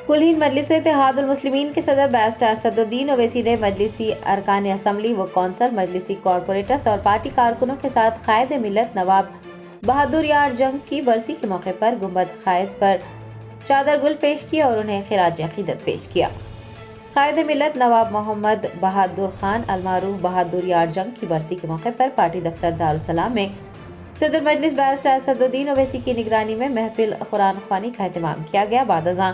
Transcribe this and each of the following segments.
कुल हिंद मजलिस इत्तेहादुल मुस्लिमीन के सदर बैरिस्टर असदुद्दीन ओवैसी ने मजलिसी अरकान असम्बली व कौंसल, मजलिसी कॉरपोरेटर्स और पार्टी कारकुनों के साथ कायद मिलत नवाब बहादुर यार जंग की बरसी के मौके पर गुंबद कायद पर चादर गुल पेश किया और उन्हें खिराज अकीदत पेश किया। कायद मिलत नवाब मोहम्मद बहादुर खान अलमारूफ बहादुर यार जंग की बरसी के मौके पर पार्टी दफ्तर दारुसलाम में सदर मजलिस बैरिस्टर असदुद्दीन ओवैसी की निगरानी में महफिल कुरान ख्वानी का एहतमाम किया गया। बादअज़ां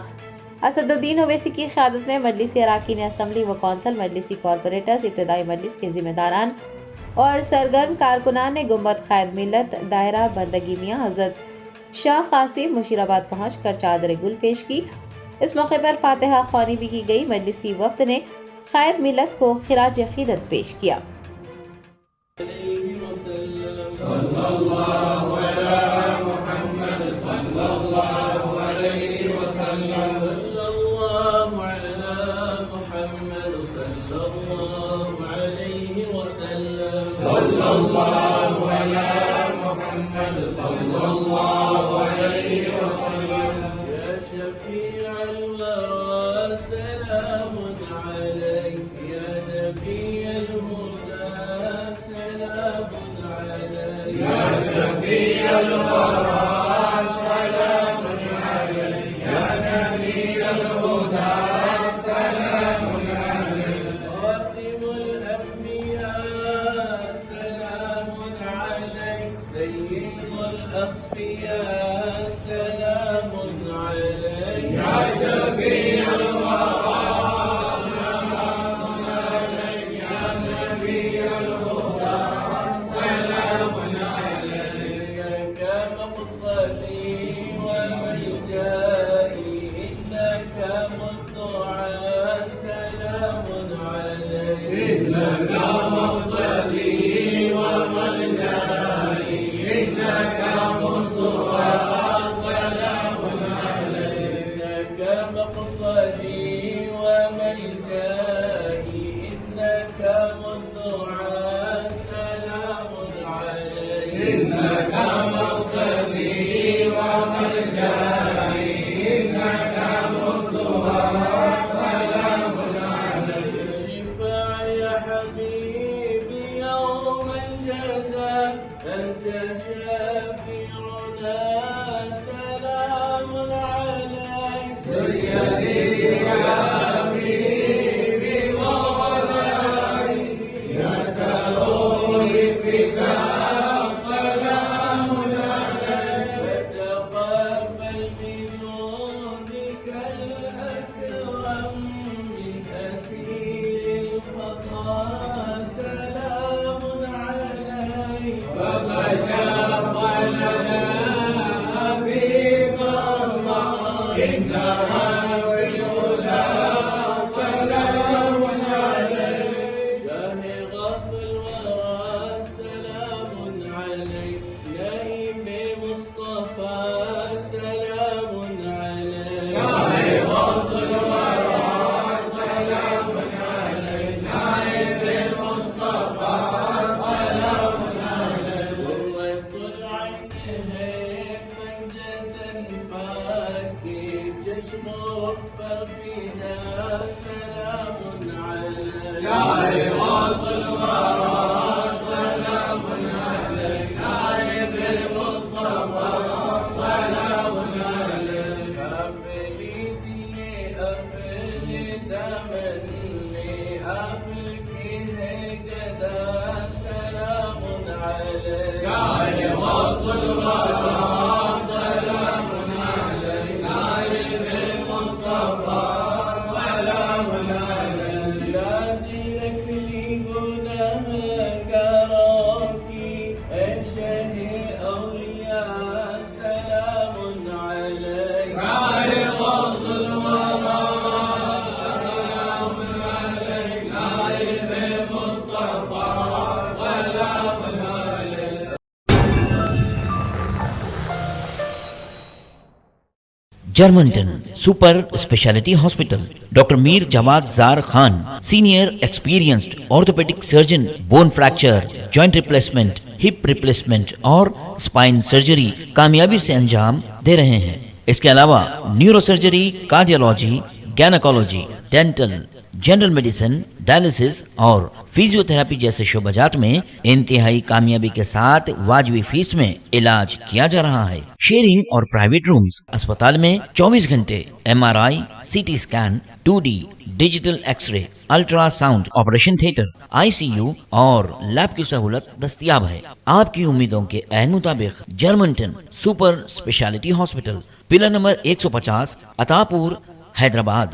असदुद्दीन ओवैसी की क़यादत में मजलिसी अरकान असम्बली व कौंसल, मजलिसी कॉरपोरेटर्स, इब्तिदाई मजलिस के जिम्मेदारान और सरगर्म कारकुनान ने गुंबद कायद मिलत दायरा बंदगी मियाँ हजरत शाह कासिम मुशीराबाद पहुँच कर चादर गुल पेश की। इस मौके पर फातिहा ख्वानी भी की गई। मजलिसी वफ्द ने कायद मिलत को खिराज अकीदत पेश किया। Germantown super speciality hospital, doctor Mir Jawad Zar Khan, senior experienced orthopaedic surgeon, bone fracture, joint replacement, hip replacement और स्पाइन सर्जरी कामयाबी से अंजाम दे रहे हैं। اس کے علاوہ نیورو سرجری، کارڈیولوجی، گینیکولوجی، ڈینٹل، جنرل میڈیسن، ڈائلسس اور فزیو تھراپی جیسے شعبہ جات میں انتہائی کامیابی کے ساتھ واجبی فیس میں علاج کیا جا رہا ہے۔ شیئرنگ اور پرائیویٹ رومز، اسپتال میں 24 گھنٹے MRI، CT اسکین، 2D ڈیجیٹل ایکس رے، الٹرا ساؤنڈ، آپریشن تھیٹر، ICU اور لیب کی سہولت دستیاب ہے۔ آپ کی امیدوں کے عین مطابق جرمنٹن سپر اسپیشلٹی ہاسپٹل، پلر نمبر 150، عطاپور، حیدرآباد۔